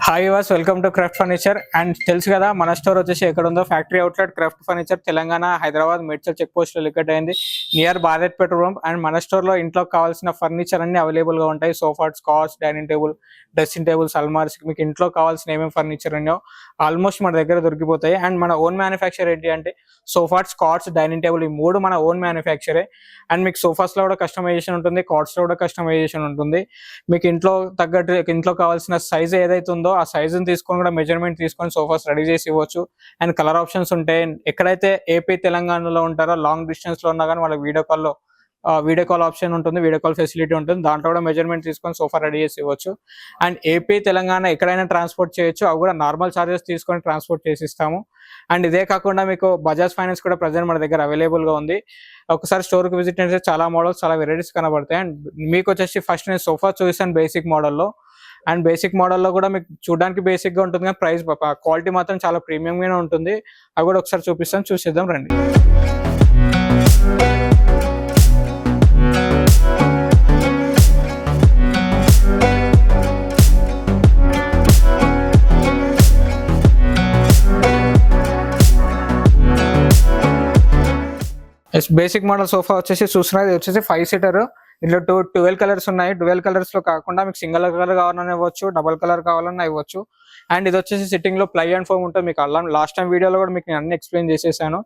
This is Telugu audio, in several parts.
Hi was welcome to craft furniture. And తెలుసు కదా మన స్టోర్ వచ్చేసి ఎక్కడ ఉందో, factory outlet craft furniture Telangana, Hyderabad, Medchal check post లో లొకేట్ అయింది near Bharat petrol pump. And మన స్టోర్ లో ఇంట్లో కావాల్సిన ఫర్నిచర్ అన్ని అవైలబుల్ గా ఉంటాయి. Sofas, cars, dining table, dressing tables, అల్మార్స్, మీకు ఇంట్లో కావాల్సిన ఏమేమి ఫర్నిచర్ ఉన్నాయో ఆల్మోస్ట్ మన దగ్గర దొరికిపోతాయి. అండ్ మన ఓన్ మ్యానుఫ్యాక్చర్ ఏంటి అంటే సోఫాస్, కార్స్, డైనింగ్ టేబుల్ ఈ మూడు మన ఓన్ మ్యానుఫ్యాక్చరే. అండ్ మీకు సోఫాస్ లో కూడా కస్టమైజేషన్ ఉంటుంది, కార్స్ లో కూడా కస్టమైజేషన్ ఉంటుంది. మీకు ఇంట్లో తగ్గట్టు ఇంట్లో కావాల్సిన సైజ్ ఏదైతే ఉందో ఆ సైజుని తీసుకొని కూడా మెజర్మెంట్ తీసుకొని సోఫాస్ రెడీ చేసి ఇవ్వచ్చు. అండ్ కలర్ ఆప్షన్స్ ఉంటాయి. ఎక్కడైతే ఏపీ తెలంగాణలో ఉంటారో లాంగ్ డిస్టెన్స్ లో ఉన్నా కానీ వాళ్ళకి వీడియో కాల్ ఆప్షన్ ఉంటుంది, వీడియో కాల్ ఫెసిలిటీ ఉంటుంది. దాంట్లో కూడా మెజర్మెంట్ తీసుకొని సోఫా రెడీ చేసి ఇవ్వచ్చు. అండ్ ఏపీ తెలంగాణ ఎక్కడైనా ట్రాన్స్పోర్ట్ చేయొచ్చు, అవి కూడా నార్మల్ ఛార్జెస్ తీసుకొని ట్రాన్స్పోర్ట్ చేసి ఇస్తాము. అండ్ ఇదే కాకుండా మీకు బజాజ్ ఫైనాన్స్ కూడా ప్రజెంట్ మన దగ్గర అవైలబుల్ గా ఉంది. ఒకసారి స్టోర్ కి విజిట్ చేస్తే చాలా మోడల్స్, చాలా వెరైటీస్ కనబడతాయి. అండ్ మీకు వచ్చేసి ఫస్ట్ నేను సోఫా చూసాను బేసిక్ మోడల్లో. అండ్ బేసిక్ మోడల్లో కూడా మీకు చూడడానికి బేసిక్ గా ఉంటుంది కానీ ప్రైస్ క్వాలిటీ మాత్రం చాలా ప్రీమియం గానే ఉంటుంది. అవి కూడా ఒకసారి చూపిస్తాను, చూసేద్దాం రండి. బేసిక్ మోడల్ సోఫా వచ్చేసి చూస్తున్నది వచ్చేసి 5 సీటర్. ఇందులో 12 కలర్స్ ఉన్నాయి. 12 కలర్స్ లో కాకుండా మీకు సింగిల్ కలర్ కావాలన్నా ఇవ్వచ్చు, డబల్ కలర్ కావాలన్నా ఇవ్వచ్చు. అండ్ ఇది వచ్చేసి సిట్టింగ్ లో ప్లై అండ్ ఫోమ్ ఉంటుంది. మీకు లాస్ట్ టైం వీడియోలో కూడా మీకు నేను అన్ని ఎక్స్ప్లెయిన్ చేసేసాను.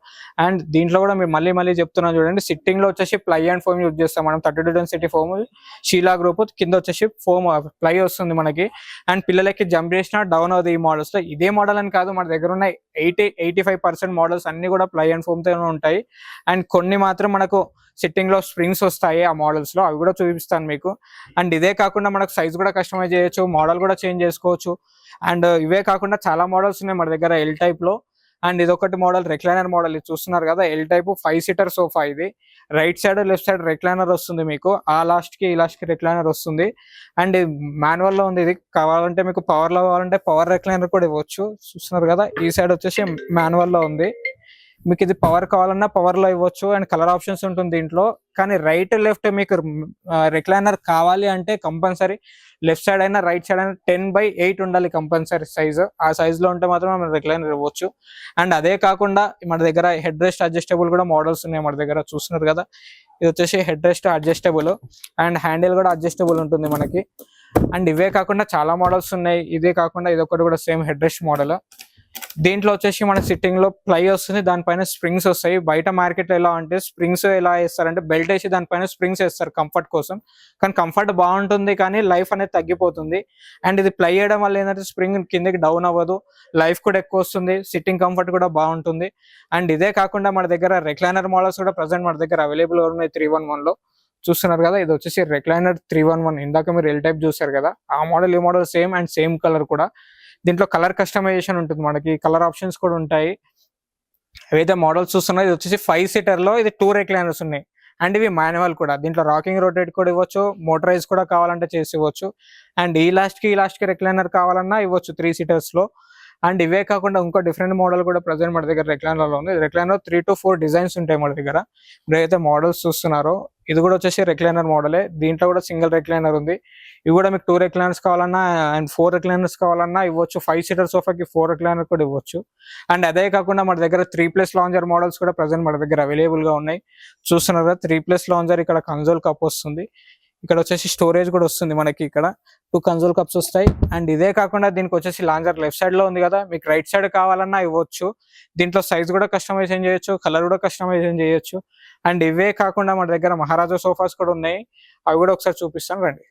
అండ్ దీంట్లో కూడా మీరు మళ్ళీ చెప్తున్నాను చూడండి. సిట్టింగ్ లో వచ్చేసి ప్లై అండ్ ఫోమ్ యూజ్ చేస్తాం మనం. 32 డెన్సిటీ ఫోమ్, షీలా గ్రూప్ కింద వచ్చేసి ఫోమ్ ప్లై వస్తుంది మనకి. అండ్ పిల్లలకి జంప్ చేసినా డౌన్ అవుతుంది ఈ మోడల్స్ లో. ఇదే మోడల్ అని కాదు, మన దగ్గర ఉన్న 85% మోడల్స్ అన్ని కూడా ప్లై అండ్ ఫోమ్ తో ఉంటాయి. అండ్ కొన్ని మాత్రం మనకు సిట్టింగ్ లో స్ప్రింగ్స్ వస్తాయి ఆ మోడల్స్ లో, అవి కూడా చూపిస్తాను మీకు. అండ్ ఇదే కాకుండా మనకు సైజ్ కూడా కస్టమైజ్ చేయొచ్చు, మోడల్ కూడా చేంజ్ చేసుకోవచ్చు. అండ్ ఇవే కాకుండా చాలా మోడల్స్ ఉన్నాయి మన దగ్గర ఎల్ టైప్ లో. అండ్ ఇది ఒకటి మోడల్ రెక్లైనర్ మోడల్, ఇది చూస్తున్నారు కదా ఎల్ టైప్ 5 సీటర్ సోఫా. ఇది right side left side recliner వస్తుంది మీకు. ఆ లాస్ట్ కి ఈ లాస్ట్ కి రెక్లైనర్ వస్తుంది. అండ్ మాన్యువల్ లో ఉంది. ఇది కావాలంటే మీకు పవర్ లో కావాలంటే పవర్ రెక్లైనర్ కూడా ఇవ్వచ్చు. చూస్తున్నారు కదా ఈ సైడ్ వచ్చేసి మాన్యువల్ లో ఉంది. మీకు ఇది పవర్ కావాలన్నా పవర్ లో ఇవ్వచ్చు. అండ్ కలర్ ఆప్షన్స్ ఉంటుంది దీంట్లో. కానీ రైట్ లెఫ్ట్ మీకు రెక్లైనర్ కావాలి అంటే కంపల్సరీ లెఫ్ట్ సైడ్ అయినా రైట్ సైడ్ అయినా 10/8 ఉండాలి కంపల్సరీ సైజ్. ఆ సైజ్ లో ఉంటే మాత్రం మనం రెక్లైనర్ ఇవ్వచ్చు. అండ్ అదే కాకుండా మన దగ్గర హెడ్ రెస్ట్ అడ్జస్టబుల్ కూడా మోడల్స్ ఉన్నాయి మన దగ్గర. చూస్తున్నారు కదా ఇది వచ్చేసి head rest adjustable. And handle కూడా అడ్జస్టబుల్ ఉంటుంది మనకి. అండ్ ఇవే కాకుండా చాలా మోడల్స్ ఉన్నాయి. ఇదే కాకుండా ఇది ఒకటి కూడా సేమ్ హెడ్ రెస్ట్ మోడల్. దీంట్లో వచ్చేసి మన సిట్టింగ్ లో ప్లై వస్తుంది, దానిపైన స్ప్రింగ్స్ వస్తాయి. బయట మార్కెట్ లో ఎలా అంటే స్ప్రింగ్స్ ఎలా వేస్తారంటే బెల్ట్ వేసి దానిపైన స్ప్రింగ్స్ వేస్తారు కంఫర్ట్ కోసం. కానీ కంఫర్ట్ బాగుంటుంది కానీ లైఫ్ అనేది తగ్గిపోతుంది. అండ్ ఇది ప్లై చేయడం వల్ల ఏంటంటే స్ప్రింగ్ కిందకి డౌన్ అవ్వదు, లైఫ్ కూడా ఎక్కువ వస్తుంది, సిట్టింగ్ కంఫర్ట్ కూడా బాగుంటుంది. అండ్ ఇదే కాకుండా మన దగ్గర రెక్లైనర్ మోడల్స్ కూడా ప్రజెంట్ మన దగ్గర అవైలబుల్ ఉన్నాయి 311 లో. చూస్తున్నారు కదా ఇది వచ్చేసి రెక్లైనర్ 311. ఇందాక మీరు ఎల్ టైప్ చూసారు కదా ఆ మోడల్ ఈ model same and same colour కూడా. దీంట్లో కలర్ కస్టమైజేషన్ ఉంటుంది మనకి, కలర్ ఆప్షన్స్ కూడా ఉంటాయి. ఏవైతే మోడల్స్ చూస్తున్నాయి ఇది వచ్చేసి 5 సీటర్ లో ఇది 2 రెక్లైనర్స్ ఉన్నాయి. అండ్ ఇవి మాన్యువల్ కూడా. దీంట్లో రాకింగ్ రొటేట్ కూడా ఇవ్వచ్చు, మోటరైజ్ కూడా కావాలంటే చేసి ఇవ్వచ్చు. అండ్ ఈ లాస్ట్ కి రెక్లైనర్ కావాలన్నా ఇవ్వచ్చు 3 సీటర్స్ లో. అండ్ ఇవే కాకుండా ఇంకో డిఫరెంట్ మోడల్ కూడా ప్రజెంట్ మన దగ్గర రెక్లైనర్ లో ఉంది. రెక్లైనర్ 3 to 4 డిజైన్స్ ఉంటాయి మన దగ్గర. మీరు అయితే మోడల్స్ చూస్తున్నారో ఇది కూడా వచ్చేసి రెక్లైనర్ మోడలే. దీంట్లో కూడా సింగిల్ రెక్లైనర్ ఉంది. ఇవి కూడా మీకు 2 రెక్లైనర్స్ కావాలన్నా అండ్ 4 రెక్లైనర్స్ కావాలన్నా ఇవ్వచ్చు. 5 సీటర్ సోఫాకి 4 రెక్లైనర్ కూడా ఇవ్వచ్చు. అండ్ అదే కాకుండా మన దగ్గర 3+ లాంజర్ మోడల్స్ కూడా ప్రజెంట్ మన దగ్గర అవైలబుల్ గా ఉన్నాయి. చూస్తున్నారు కదా 3+ లాంజర్. ఇక్కడ కన్సోల్ కప్ వస్తుంది, ఇక్కడ వచ్చేసి స్టోరేజ్ కూడా వస్తుంది మనకి. ఇక్కడ 2 కన్సోల్ కప్స్ వస్తాయి. అండ్ ఇదే కాకుండా దీనికి వచ్చేసి లాంజర్ లెఫ్ట్ సైడ్ లో ఉంది కదా, మీకు రైట్ సైడ్ కావాలన్నా ఇవ్వచ్చు. దీంట్లో సైజ్ కూడా కస్టమైజేషన్ చేయొచ్చు, కలర్ కూడా కస్టమైజేషన్ చేయొచ్చు. అండ్ ఇవే కాకుండా మన దగ్గర మహారాజా సోఫాస్ కూడా ఉన్నాయి, అవి కూడా ఒకసారి చూపిస్తాను రండి.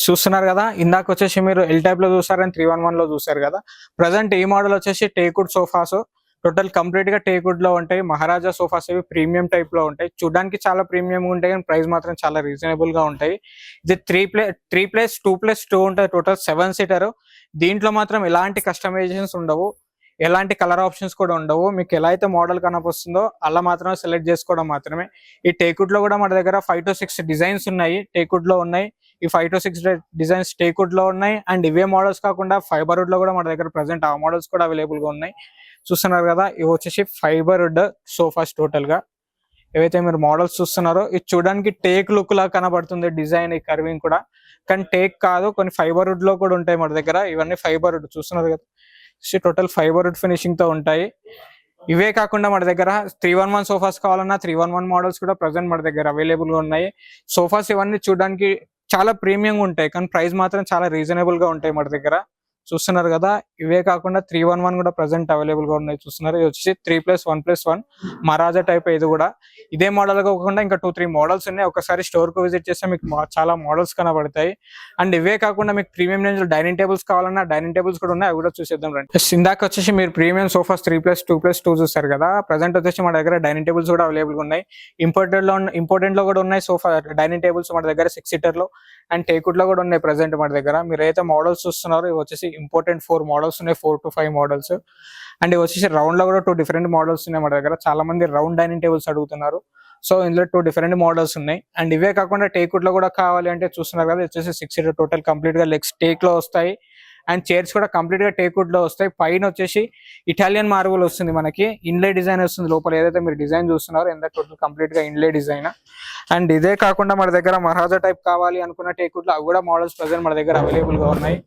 చూస్తున్నారు కదా ఇందాక వచ్చేసి మీరు ఎల్ టైప్ లో చూసారు అండ్ 311 లో చూసారు కదా. ప్రజెంట్ ఈ మోడల్ వచ్చేసి టేక్వుడ్ సోఫాస్. టోటల్ కంప్లీట్ గా టేక్వుడ్ లో ఉంటాయి. మహారాజా సోఫాస్ ఇవి ప్రీమియం టైప్ లో ఉంటాయి. చూడడానికి చాలా ప్రీమియం ఉంటాయి కానీ ప్రైస్ మాత్రం చాలా రీజనబుల్ గా ఉంటాయి. ఇది 3+2+2 ఉంటాయి. Total 7 seater. దీంట్లో మాత్రం ఎలాంటి కస్టమైజేషన్స్ ఉండవు, ఎలాంటి కలర్ ఆప్షన్స్ కూడా ఉండవు. మీకు ఎలా అయితే మోడల్ కనపొస్తుందో అలా మాత్రమే సెలెక్ట్ చేసుకోవడం మాత్రమే. ఈ టేక్వుడ్ లో కూడా మన దగ్గర 5 to 6 డిజైన్స్ ఉన్నాయి, టేక్వుడ్ లో ఉన్నాయి. ఈ 5 to 6 డిజైన్స్ టేక్వుడ్ లో ఉన్నాయి. అండ్ ఇవే మోడల్స్ కాకుండా ఫైబర్ వుడ్ లో కూడా మన దగ్గర ప్రెసెంట్ ఆ మోడల్స్ కూడా అవైలబుల్ గా ఉన్నాయి. చూస్తున్నారు కదా ఇవి వచ్చేసి ఫైబర్ వుడ్ సోఫాస్ టోటల్ గా. ఏవైతే మీరు మోడల్స్ చూస్తున్నారో ఇది చూడడానికి టేక్ లుక్ లా కనబడుతుంది డిజైన్, ఈ కర్వింగ్ కూడా, కానీ టేక్ కాదు, కొన్ని ఫైబర్ వుడ్ లో కూడా ఉంటాయి మన దగ్గర. ఇవన్నీ ఫైబర్ వుడ్ చూస్తున్నారు కదా, టోటల్ ఫైబర్ వుడ్ ఫినిషింగ్ తో ఉంటాయి. ఇవే కాకుండా మన దగ్గర 311 సోఫాస్ కావాలన్నా 311 మోడల్స్ కూడా ప్రజెంట్ మన దగ్గర అవైలబుల్ గా ఉన్నాయి. సోఫాస్ ఇవన్నీ చూడడానికి చాలా ప్రీమియం ఉంటాయి, కానీ ప్రైస్ మాత్రం చాలా రీజనబుల్ గా ఉంటాయి మన దగ్గర. చూస్తున్నారు కదా, ఇవే కాకుండా 311 కూడా ప్రజెంట్ అవైలబుల్ గా ఉన్నాయి. చూస్తున్నారు, ఇది వచ్చేసి 3+1+1 మహారాజా టైప్. ఇది కూడా ఇదే మోడల్ కాకుండా ఇంకా 2-3 మోడల్స్ ఉన్నాయి. ఒకసారి స్టోర్ కు విజిట్ చేస్తే మీకు చాలా మోడల్స్ కనబడతాయి. అండ్ ఇవే కాకుండా మీకు ప్రీమియం రేంజ్ లో డైనింగ్ టేబుల్స్ కావాలన్నా డైనింగ్ టేబుల్స్ కూడా ఉన్నాయి, అవి కూడా చూసేద్దాం రండి. ఇందాక వచ్చేసి మీరు ప్రీమియం సోఫాస్ 3+2+2 చూస్తారు కదా, ప్రజెంట్ వచ్చేసి మన దగ్గర డైనింగ్ టేబుల్స్ కూడా అవైలబుల్ గా ఉన్నాయి. ఇంపోర్టెడ్ లో కూడా ఉన్నాయి సోఫా డైనింగ్ టేబుల్స్ మన దగ్గర 6 సీటర్ లో అండ్ టేకుడ్ లో కూడా ఉన్నాయి ప్రజెంట్ మన దగ్గర. మీరు అయితే మోడల్స్ చూస్తున్నారో ఇవి వచ్చేసి ఇంపార్టెంట్ 4 మోడల్స్ ఉన్నాయి, 4 to 5 మోడల్స్. అండ్ ఇవి వచ్చేసి రౌండ్ లో కూడా 2 డిఫరెంట్ మోడల్స్ ఉన్నాయి మన దగ్గర. చాలా మంది రౌండ్ డైనింగ్ టేబుల్స్ అడుగుతున్నారు, సో ఇందులో 2 డిఫరెంట్ మోడల్స్ ఉన్నాయి. అండ్ ఇవే కాకుండా టేకుడ్ లో కూడా కావాలి అంటే చూస్తున్నారు కదా, వచ్చేసి 6 సీటర్ టోటల్ కంప్లీట్ గా లెగ్స్ టేక్ లో వస్తాయి. అండ్ చైర్స్ కూడా కంప్లీట్ గా టేకుడ్ లో వస్తాయి. పైన వచ్చేసి ఇటాలియన్ మార్బుల్ వస్తుంది మనకి, ఇన్లే డిజైన్ వస్తుంది లోపల. ఏదైతే మీరు డిజైన్ చూస్తున్నారో ఎంత టోటల్ కంప్లీట్ గా ఇన్లే డిజైన్. అండ్ ఇదే కాకుండా మన దగ్గర మహారాజా టైప్ కావాలి అనుకున్న టేకుడ్ లో అవి కూడా మోడల్స్ ప్రజెంట్ మన దగ్గర అవైలబుల్ గా ఉన్నాయి.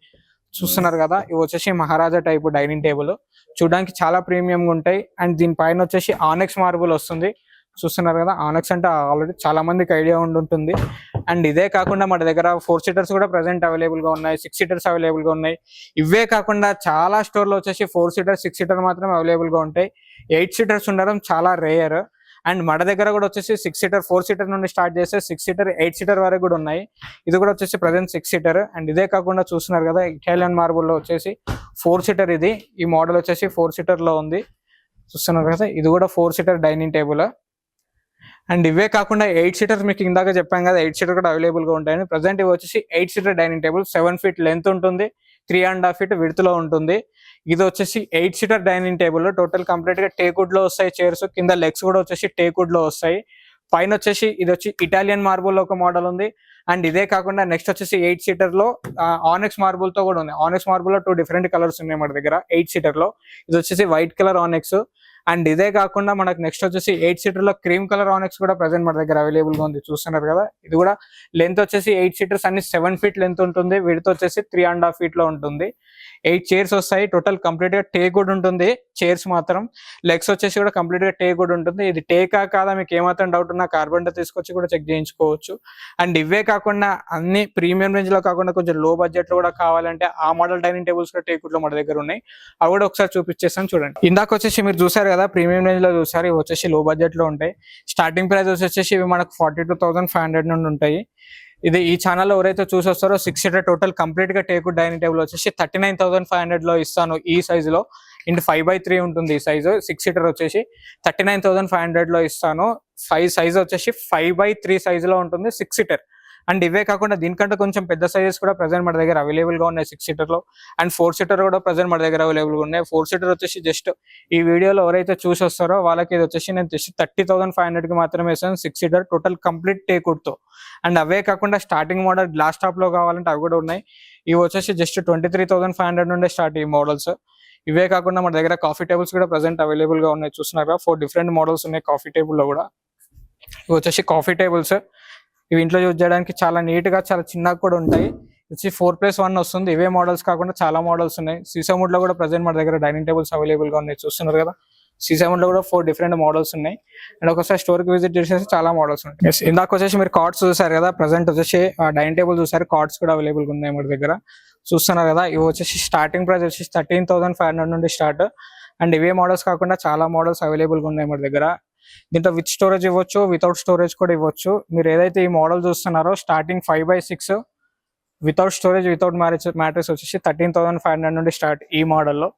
చూస్తున్నారు కదా, ఇవి వచ్చేసి మహారాజా టైప్ డైనింగ్ టేబుల్, చూడడానికి చాలా ప్రీమియం గా ఉంటాయి. అండ్ దీనిపైన వచ్చేసి ఆనెక్స్ మార్బుల్ వస్తుంది. చూస్తున్నారు కదా, ఆనెక్స్ అంటే ఆల్రెడీ చాలా మందికి ఐడియా ఉంటుంది. అండ్ ఇదే కాకుండా మన దగ్గర 4 సీటర్స్ కూడా ప్రెసెంట్ అవైలబుల్ గా ఉన్నాయి, 6 సీటర్స్ అవైలబుల్ గా ఉన్నాయి. ఇవే కాకుండా చాలా స్టోర్ లో వచ్చేసి 4 సీటర్ 6 సీటర్ మాత్రమే అవైలబుల్ గా ఉంటాయి. 8 సీటర్స్ ఉండడం చాలా రేర్. అండ్ మన దగ్గర కూడా వచ్చేసి 6 సీటర్ 4 సీటర్ నుండి స్టార్ట్ చేస్తే 6 సీటర్ 8 సీటర్ వరకు కూడా ఉన్నాయి. ఇది కూడా వచ్చేసి ప్రజెంట్ 6 సీటర్. అండ్ ఇదే కాకుండా చూస్తున్నారు కదా, ఇటాలియన్ మార్బుల్ లో వచ్చేసి 4 సీటర్. ఇది ఈ మోడల్ వచ్చేసి 4 సీటర్ లో ఉంది. చూస్తున్నారు కదా, ఇది కూడా 4 సీటర్ డైనింగ్ టేబుల్. అండ్ ఇవే కాకుండా 8 సీటర్ మీకు ఇందాక చెప్పాం కదా, 8 సీటర్ కూడా అవైలబుల్ గా ఉంటాయి. ప్రజెంట్ ఇవి వచ్చేసి 8 seater dining table, 7 feet length ఉంటుంది, 3.5 feet విడ్త్ లో ఉంటుంది. ఇది వచ్చేసి 8 seater dining table, total complete గా టేకుడ్ లో వస్తాయి చైర్స్. కింద లెగ్స్ కూడా వచ్చేసి టేకుడ్ లో వస్తాయి. పైన వచ్చేసి ఇది వచ్చి ఇటాలియన్ మార్బుల్ లో ఒక మోడల్ ఉంది. అండ్ ఇదే కాకుండా నెక్స్ట్ వచ్చేసి 8 సీటర్ లో ఆనెక్స్ మార్బుల్ తో కూడా ఉంది. ఆనెక్స్ మార్బుల్ లో 2 డిఫరెంట్ కలర్స్ ఉన్నాయి మన దగ్గర 8 సీటర్ లో. ఇది వచ్చేసి వైట్ కలర్ ఆనెక్స్. అండ్ ఇదే కాకుండా మనకు నెక్స్ట్ వచ్చేసి 8 సీటర్ లో క్రీమ్ కలర్ ఆనెక్స్ కూడా ప్రెసెంట్ మన దగ్గర అవైలబుల్ గా ఉంది. చూస్తున్నారు కదా, ఇది కూడా లెంత్ వచ్చేసి 8 సీటర్స్ అన్ని 7 feet లెంత్ ఉంటుంది, విడ్త్ వచ్చేసి 3.5 feet లో ఉంటుంది. 8 చైర్స్ వస్తాయి. టోటల్ కంప్లీట్ గా టేక్ వుడ్ ఉంటుంది. చైర్స్ మాత్రం లెగ్స్ వచ్చేసి కూడా కంప్లీట్ గా టేక్ వుడ్ ఉంటుంది. ఇది టేకా కాదా మీకు ఏమాత్రం డౌట్ ఉన్నా కార్బన్ తీసుకొచ్చి కూడా చెక్ చేయించుకోవచ్చు. అండ్ ఇవే కాకుండా అన్ని ప్రీమియం రేంజ్ లో కాకుండా కొంచెం లో బడ్జెట్ లో కూడా కావాలంటే ఆ మోడల్ డైనింగ్ టేబుల్స్ కూడా టేక్ వుడ్ లో మన దగ్గర ఉన్నాయి. అవి కూడా ఒకసారి చూపించేస్తాను చూడండి. ఇందాక వచ్చేసి మీరు చూసారు కదా, ప్రీమియం రేంజ్ లో చూసారు, ఇవి వచ్చేసి లో బడ్జెట్ లో ఉంటాయి. స్టార్టింగ్ ప్రైస్ వచ్చేసి ఇవి మనకు 42,500 నుండి ఉంటాయి. ఇది ఈ ఛానల్ ఎవరైతే చూసి వస్తారో 6 సీటర్ టోటల్ కంప్లీట్ గా టేకుడ్ డైనింగ్ టేబుల్ వచ్చేసి 39,500 లో ఇస్తాను. ఈ సైజ్ లో 5/3 ఉంటుంది ఈ సైజు. 6 సీటర్ వచ్చేసి 39,500 లో ఇస్తాను. సైజ్ వచ్చేసి 5/3 సైజ్ లో ఉంటుంది 6 సీటర్. అండ్ ఇవే కాకుండా దీనికంటే కొంచెం పెద్ద సైజెస్ కూడా ప్రెసెంట్ మన దగ్గర అవైలబుల్ గా ఉన్నాయి 6 సీటర్ లో. అండ్ 4 సీటర్ కూడా ప్రెసెంట్ మన దగ్గర అవైలబుల్ గా ఉన్నాయి. 4 సీటర్ వచ్చేసి జస్ట్ ఈ వీడియోలో ఎవరైతే చూసి వస్తారో వాళ్ళకి ఇది వచ్చేసి నేను జస్ట్ 30,500 కి మాత్రమే ఇస్తాను 6 సీటర్ టోటల్ కంప్లీట్ టేకుడ్ తో. అండ్ అవే కాకుండా స్టార్టింగ్ మోడల్ గ్లాస్ టాప్ లో కావాలంటే అవి కూడా ఉన్నాయి. ఇవి వచ్చేసి జస్ట్ 23,500 నుండి స్టార్ట్ ఈ మోడల్స్. ఇవే కాకుండా మన దగ్గర కాఫీ టేబుల్స్ కూడా ప్రెసెంట్ అవైలబుల్ గా ఉన్నాయి. చూస్తున్నారా, 4 డిఫరెంట్ మోడల్స్ ఉన్నాయి కాఫీ టేబుల్ లో కూడా. ఇవి వచ్చేసి కాఫీ టేబుల్స్. ఇవి ఇంట్లో యూజ్ చేయడానికి చాలా నీట్ గా చాలా చిన్నగా కూడా ఉంటాయి. వచ్చి 4+1 వస్తుంది. ఇవే మోడల్స్ కాకుండా చాలా మోడల్స్ ఉన్నాయి. సీసాముడ్ లో కూడా ప్రెసెంట్ మన దగ్గర డైనింగ్ టేబుల్స్ అవైలబుల్ గా ఉన్నాయి. చూస్తున్నారు కదా, సీసాముడ్ లో కూడా 4 డిఫరెంట్ మోడల్స్ ఉన్నాయి. అండ్ ఒకసారి స్టోర్ కి విజిట్ చేసేసి చాలా మోడల్స్ ఉన్నాయి. ఇందాక వచ్చేసి మీరు కార్డ్స్ చూసారు కదా, ప్రెసెంట్ వచ్చేసి డైనింగ్ టేబుల్ చూసారు, కార్డ్స్ కూడా అవైలబుల్ గా ఉన్నాయి మన దగ్గర. చూస్తున్నారు కదా, ఇవి వచ్చేసి స్టార్టింగ్ ప్రైస్ వచ్చేసి 13,500 నుండి స్టార్ట్. అండ్ ఇవే మోడల్స్ కాకుండా చాలా మోడల్స్ అవైలబుల్ గా ఉన్నాయి మన దగ్గర. దీంట్లో విత్ స్టోరేజ్ ఇవ్వచ్చు, వితౌట్ స్టోరేజ్ కూడా ఇవ్వచ్చు. మీరు ఏదైతే ఈ మోడల్ చూస్తున్నారో starting 5/6 without storage without mattress వచ్చేసి 13,500 నుండి స్టార్ట్ ఈ మోడల్లో.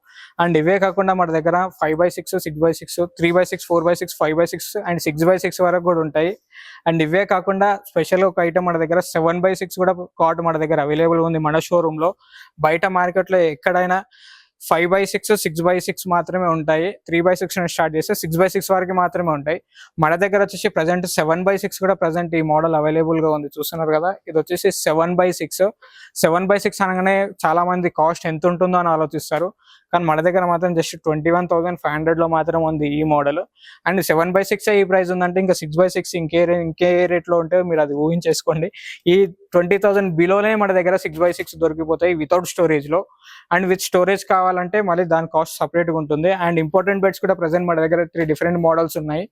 అండ్ ఇవే కాకుండా మన దగ్గర 5/6 6/6 3/6 4/6 5/6 అండ్ 6/6 వరకు కూడా ఉంటాయి. అండ్ ఇవే కాకుండా స్పెషల్ ఒక ఐటమ్ మన దగ్గర 7/6 కూడా కార్డ్ మన దగ్గర అవైలబుల్ ఉంది మన షోరూమ్ లో. బయట మార్కెట్ లో ఎక్కడైనా 5/6 6/6 మాత్రమే ఉంటాయి. 3/6 స్టార్ట్ చేస్తే 6/6 వరకు మాత్రమే ఉంటాయి. మన దగ్గర వచ్చేసి ప్రజెంట్ 7/6 కూడా ప్రజెంట్ ఈ మోడల్ అవైలబుల్ గా ఉంది. చూస్తున్నారు కదా, ఇది వచ్చేసి 7/6. 7/6 అనగానే చాలా మంది కాస్ట్ ఎంత ఉంటుందో అని ఆలోచిస్తారు, కానీ మన దగ్గర మాత్రం జస్ట్ 21,500 లో మాత్రం ఉంది ఈ మోడల్. అండ్ 7/6 ఈ ప్రైస్ ఉందంటే ఇంకా 6/6 ఇంకే రేట్ లో ఉంటే మీరు అది ఊహించేసుకోండి. ఈ 20,000 బిలోనే మన దగ్గర 6/6 దొరికిపోతాయి వితౌట్ స్టోరేజ్ లో. అండ్ విత్ స్టోరేజ్ కావాలంటే మళ్ళీ దాని కాస్ట్ సపరేట్ గా ఉంటుంది. అండ్ ఇంపార్టెంట్ బెడ్స్ కూడా ప్రెసెంట్ మన దగ్గర 3 డిఫరెంట్ మోడల్స్ ఉన్నాయి.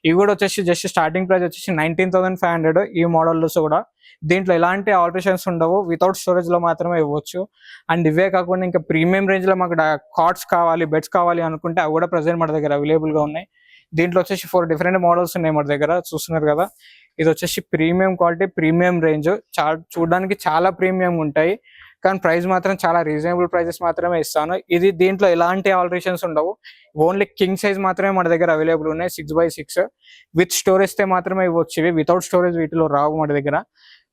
ఇవి కూడా వచ్చేసి జస్ట్ స్టార్టింగ్ ప్రైస్ వచ్చేసి 19,500 ఈ మోడల్లో కూడా. దీంట్లో ఎలాంటి ఆల్టరేషన్స్ ఉండవు, వితౌట్ స్టోరేజ్ లో మాత్రమే ఇవ్వచ్చు. అండ్ ఇవే కాకుండా ఇంకా ప్రీమియం రేంజ్ లో మాకు కాట్స్ కావాలి, బెడ్స్ కావాలి అనుకుంటే అవి కూడా ప్రెసెంట్ మన దగ్గర అవైలబుల్ గా ఉన్నాయి. దీంట్లో వచ్చేసి 4 డిఫరెంట్ మోడల్స్ ఉన్నాయి మన దగ్గర, చూస్తున్నారు కదా. ఇది వచ్చేసి ప్రీమియం క్వాలిటీ, ప్రీమియం రేంజ్, చూడడానికి చాలా ప్రీమియం ఉంటాయి. కానీ ప్రైస్ మాత్రం చాలా రీజనబుల్ ప్రైజెస్ మాత్రమే ఇస్తాను. ఇది దీంట్లో ఎలాంటి ఆల్టరేషన్స్ ఉండవు, ఓన్లీ కింగ్ సైజ్ మాత్రమే మన దగ్గర అవైలబుల్ ఉన్నాయి 6/6. విత్ స్టోరేజ్ తే మాత్రమే ఇవ్వచ్చు. ఇవి వితౌట్ స్టోరేజ్ వీటిలో రావు మన దగ్గర.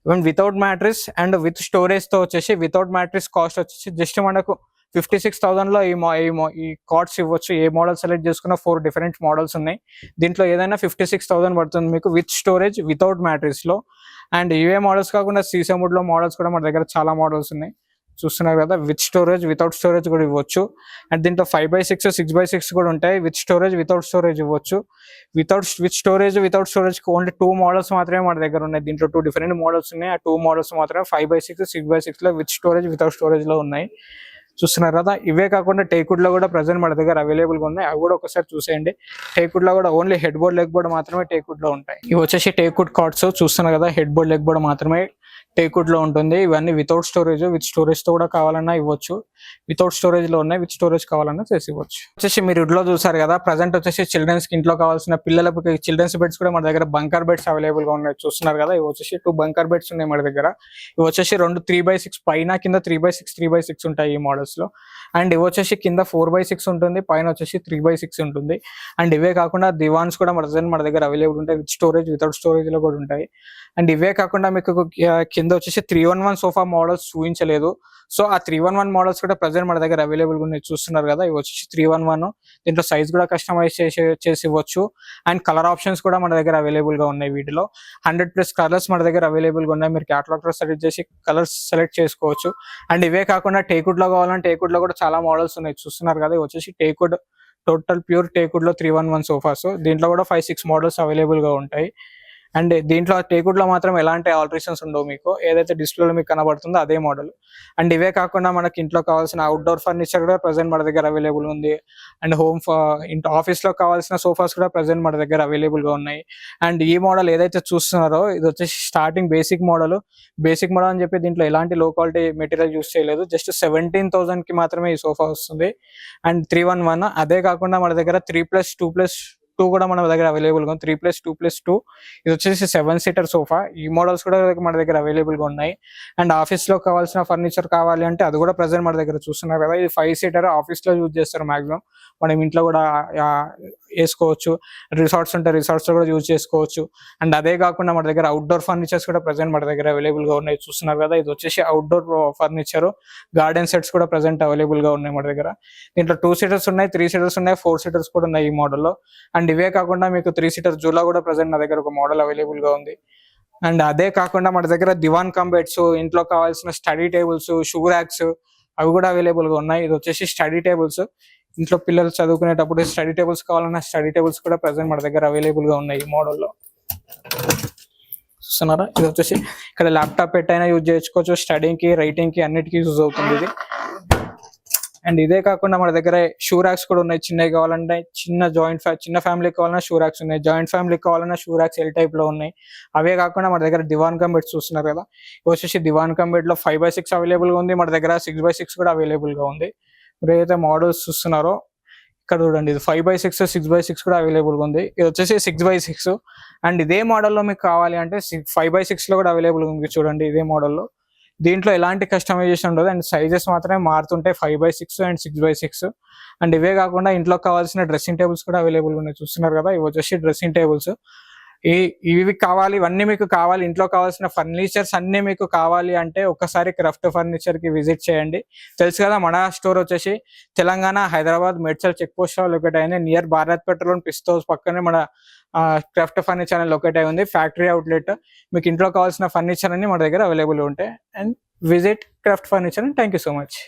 Even without mattress and with storage తో వచ్చేసి వితౌట్ మ్యాట్రిస్ కాస్ట్ వచ్చేసి జస్ట్ మనకు 56,000 లో ఈ కార్డ్స్ ఇవ్వచ్చు. ఏ మోడల్ సెలెక్ట్ చేసుకున్న 4 డిఫరెంట్ మోడల్స్ ఉన్నాయి. దీంట్లో ఏదైనా 56,000 పడుతుంది మీకు విత్ స్టోరేజ్, వితౌట్ మ్యాట్రిస్ లో. అండ్ ఇవే మోడల్స్ కాకుండా సీసముడ్ లో మోడల్స్ కూడా మన దగ్గర చాలా మోడల్స్ ఉన్నాయి, చూస్తున్నారు కదా. విత్ స్టోరేజ్, వితౌట్ స్టోరేజ్ కూడా ఇవ్వచ్చు. అండ్ దీంట్లో 5/6, 6/6 కూడా ఉంటాయి. విత్ స్టోరేజ్, వితౌట్ స్టోరేజ్ ఇవ్వచ్చు. With storage, without storage only 2 models మాత్రమే మన దగ్గర ఉన్నాయి. దీంట్లో 2 డిఫరెంట్ మోడల్స్ ఉన్నాయి. ఆ 2 మోడల్స్ మాత్రమే 5/6, 6/6 లో విత్ స్టోరేజ్, వితౌట్ స్టోరేజ్ లో ఉన్నాయి, చూస్తున్నారు కదా. ఇవే కాకుండా టేక్వుడ్ లో కూడా ప్రెసెంట్ మన దగ్గర అవైలబుల్ గా ఉన్నాయి. అవి కూడా ఒకసారి చూసేయండి. టేక్వుడ్ లో కూడా only head board, leg board మాత్రమే టేక్వుడ్ లో ఉంటాయి. ఇవి వచ్చేసి టేక్వుడ్ కార్డ్స్, చూస్తున్నారు కదా. హెడ్ బోర్డ్, లెగ్ బోర్డ్ మాత్రమే టేక్వుడ్ లో ఉంటుంది. ఇవన్నీ వితౌట్ స్టోరేజ్, విత్ స్టోరేజ్ తో కూడా కావాలన్నా ఇవ్వచ్చు. వితౌట్ స్టోరేజ్ లో ఉన్నాయి, విత్ స్టోరేజ్ కావాలన్నా చేసి ఇవ్వచ్చు. వచ్చేసి మీరు ఇంట్లో చూసారు కదా. ప్రజెంట్ వచ్చేసి చిల్డ్రన్స్ కి ఇంట్లో కావాల్సిన పిల్లలకి చిల్డ్రన్స్ బెడ్స్ కూడా మన దగ్గర బంకర్ బెడ్స్ అవైలబుల్ గా ఉన్నాయి, చూస్తున్నారు కదా. ఇవి వచ్చేసి 2 బంకర్ బెడ్స్ ఉన్నాయి మన దగ్గర. ఇవి వచ్చేసి 2 3/6 పైన, కింద 3/6 ఉంటాయి ఈ మోడల్స్ లో. అండ్ ఇవి వచ్చేసి కింద 4/6 ఉంటుంది, పైన వచ్చేసి 3/6 ఉంటుంది. అండ్ ఇవే కాకుండా దివాన్స్ కూడా మన దగ్గర అవైలబుల్ ఉంటాయి, విత్ స్టోరేజ్, వితౌట్ స్టోరేజ్ లో కూడా ఉంటాయి. అండ్ ఇవే కాకుండా మీకు కింద వచ్చేసి 311 సోఫా మోడల్స్ చూపించలేదు. సో ఆ 311 మోడల్స్ కూడా ప్రెసెంట్ మన దగ్గర అవైలబుల్ గా ఉన్నాయి, చూస్తున్నారు కదా. ఇవి వచ్చేసి 311. దీంట్లో సైజ్ కూడా కస్టమైజ్ చేసి ఇవ్వచ్చు. అండ్ కలర్ ఆప్షన్స్ కూడా మన దగ్గర అవైలబుల్ గా ఉన్నాయి. వీటిలో 100+ కలర్స్ మన దగ్గర అవైలబుల్ గా ఉన్నాయి. మీరు క్యాటలాగ్ లో సెలెక్ట్ చేసి కలర్స్ సెలెక్ట్ చేసుకోవచ్చు. అండ్ ఇవే కాకుండా టేక్వుడ్ లో కావాలంటే టేక్వుడ్ లో కూడా చాలా మోడల్స్ ఉన్నాయి, చూస్తున్నారు కదా. ఇవి వచ్చేసి టేక్వుడ్, టోటల్ ప్యూర్ టేక్వుడ్ లో 311 సోఫాస్. దీంట్లో కూడా 5-6 మోడల్స్ అవైలబుల్ గా ఉంటాయి. అండ్ దీంట్లో టేక్వుడ్ లో మాత్రం ఎలాంటి ఆల్టరేషన్స్ ఉండవు, మీకు ఏదైతే డిస్ప్లేలో మీకు కనబడుతుందో అదే మోడల్. అండ్ ఇవే కాకుండా మనకి ఇంట్లో కావాల్సిన అవుట్డోర్ ఫర్నిచర్ కూడా ప్రెసెంట్ మన దగ్గర అవైలబుల్ ఉంది. అండ్ ఆఫీస్ లో కావాల్సిన సోఫాస్ కూడా ప్రెసెంట్ మన దగ్గర అవైలబుల్ గా ఉన్నాయి. అండ్ ఈ మోడల్ ఏదైతే చూస్తున్నారో ఇది వచ్చేసి స్టార్టింగ్ బేసిక్ మోడల్ అని చెప్పి దీంట్లో ఎలాంటి లో క్వాలిటీ మెటీరియల్ యూస్ చేయలేదు. జస్ట్ 17,000 కి మాత్రమే ఈ సోఫా వస్తుంది. అండ్ 311. అదే కాకుండా మన దగ్గర 3+2+2 కూడా మన దగ్గర అవైలబుల్ గా ఉంది. 3+2+2 ఇది వచ్చేసి 7 సీటర్ సోఫా. ఈ మోడల్స్ కూడా మన దగ్గర అవైలబుల్ గా ఉన్నాయి. అండ్ ఆఫీస్ లో కావాల్సిన ఫర్నిచర్ కావాలి అంటే అది కూడా ప్రెసెంట్ మన దగ్గర చూస్తున్నారు కదా. ఇది 5 సీటర్, ఆఫీస్ లో యూజ్ చేస్తారు మాక్సిమం. మనం ఇంట్లో కూడా వేసుకోవచ్చు. రిసార్ట్స్ ఉంటే రిసార్ట్స్ లో కూడా యూజ్ చేసుకోవచ్చు. అండ్ అదే కాకుండా మన దగ్గర అవుట్డోర్ ఫర్నిచర్స్ కూడా ప్రెసెంట్ మన దగ్గర అవైలబుల్ గా ఉన్నాయి, చూస్తున్నారు కదా. ఇది వచ్చేసి అవుట్డోర్ ఫర్నిచర్, గార్డెన్ సెట్స్ కూడా ప్రెసెంట్ అవైలబుల్ గా ఉన్నాయి మన దగ్గర. దీంట్లో 2 సీటర్స్ ఉన్నాయి, 3 సీటర్స్ ఉన్నాయి, 4 సీటర్స్ కూడా ఉన్నాయి ఈ మోడల్లో. అండ్ ఇవే కాకుండా మీకు 3 సీటర్ జూలా కూడా ప్రెసెంట్ నా దగ్గర ఒక మోడల్ అవైలబుల్ గా ఉంది. అండ్ అదే కాకుండా మన దగ్గర దివాన్ కమ్ బెడ్స్, ఇంట్లో కావాల్సిన స్టడీ టేబుల్స్, షూ ర్యాక్స్ అవి కూడా అవైలబుల్ గా ఉన్నాయి. ఇది వచ్చేసి స్టడీ టేబుల్స్, ఇంట్లో పిల్లలు చదువుకునేటప్పుడు స్టడీ టేబుల్స్ కావాలన్నా స్టడీ టేబుల్స్ కూడా ప్రెసెంట్ మన దగ్గర అవైలబుల్ గా ఉన్నాయి ఈ మోడల్లో, చూస్తున్నారా. ఇది వచ్చేసి ఇక్కడ ల్యాప్టాప్ పెట్టైనా యూజ్ చేసుకోవచ్చు, స్టడీకి, రైటింగ్ కి అన్నిటికీ యూజ్ అవుతుంది ఇది. అండ్ ఇదే కాకుండా మన దగ్గర షూ ర్యాక్స్ కూడా ఉన్నాయి. చిన్నవి కావాలంటే చిన్న ఫ్యామిలీ కావాలన్నా షూ ర్యాక్స్ ఉన్నాయి, జాయింట్ ఫ్యామిలీ కావాలన్నా షూ ర్యాక్స్ ఎల్ టైప్ లో ఉన్నాయి. అవే కాకుండా మన దగ్గర దివాన్ కమ్ బెడ్ చూస్తున్నారు కదా. ఇది వచ్చేసి దివాన్ కమ్ బెడ్ లో 5/6 అవైలబుల్ గా ఉంది. మన దగ్గర 6/6 కూడా అవైలబుల్ గా ఉంది. మీరు ఏదైతే మోడల్స్ చూస్తున్నారో ఇక్కడ చూడండి, ఇది 5/6, 6/6 కూడా అవైలబుల్ గా ఉంది. ఇది వచ్చేసి 6/6. అండ్ ఇదే మోడల్లో మీకు కావాలి అంటే 5/6 లో కూడా అవైలబుల్ ఉంది, చూడండి ఇదే మోడల్లో. దీంట్లో ఎలాంటి కస్టమైజేషన్ ఉండదు. అండ్ సైజెస్ మాత్రమే మారుతుంటాయి, 5/6 అండ్ 6/6. అండ్ ఇవే కాకుండా ఇంట్లో కావాల్సిన డ్రెస్సింగ్ టేబుల్స్ కూడా అవైలబుల్ ఉన్నాయి, చూస్తున్నారు కదా. ఇవి వచ్చేసి డ్రెస్సింగ్ టేబుల్స్. ఇవి కావాలి, ఇవన్నీ మీకు కావాలి, ఇంట్లో కావాల్సిన ఫర్నిచర్స్ అన్ని మీకు కావాలి అంటే ఒకసారి క్రాఫ్ట్ ఫర్నిచర్ కి విజిట్ చేయండి. తెలుసు కదా, మన స్టోర్ వచ్చేసి Telangana, Hyderabad, Medchal check post locate అయింది. నియర్ భారత్ పెట్రోల్ పిస్తో పక్కనే మన క్రాఫ్ట్ ఫర్నిచర్ అనేది లొకేట్ అయి ఉంది. Factory outlet. మీకు ఇంట్లో కావాల్సిన ఫర్నిచర్ అన్ని మన దగ్గర అవైలబుల్ ఉంటాయి. And visit craft furniture. And thank you so much.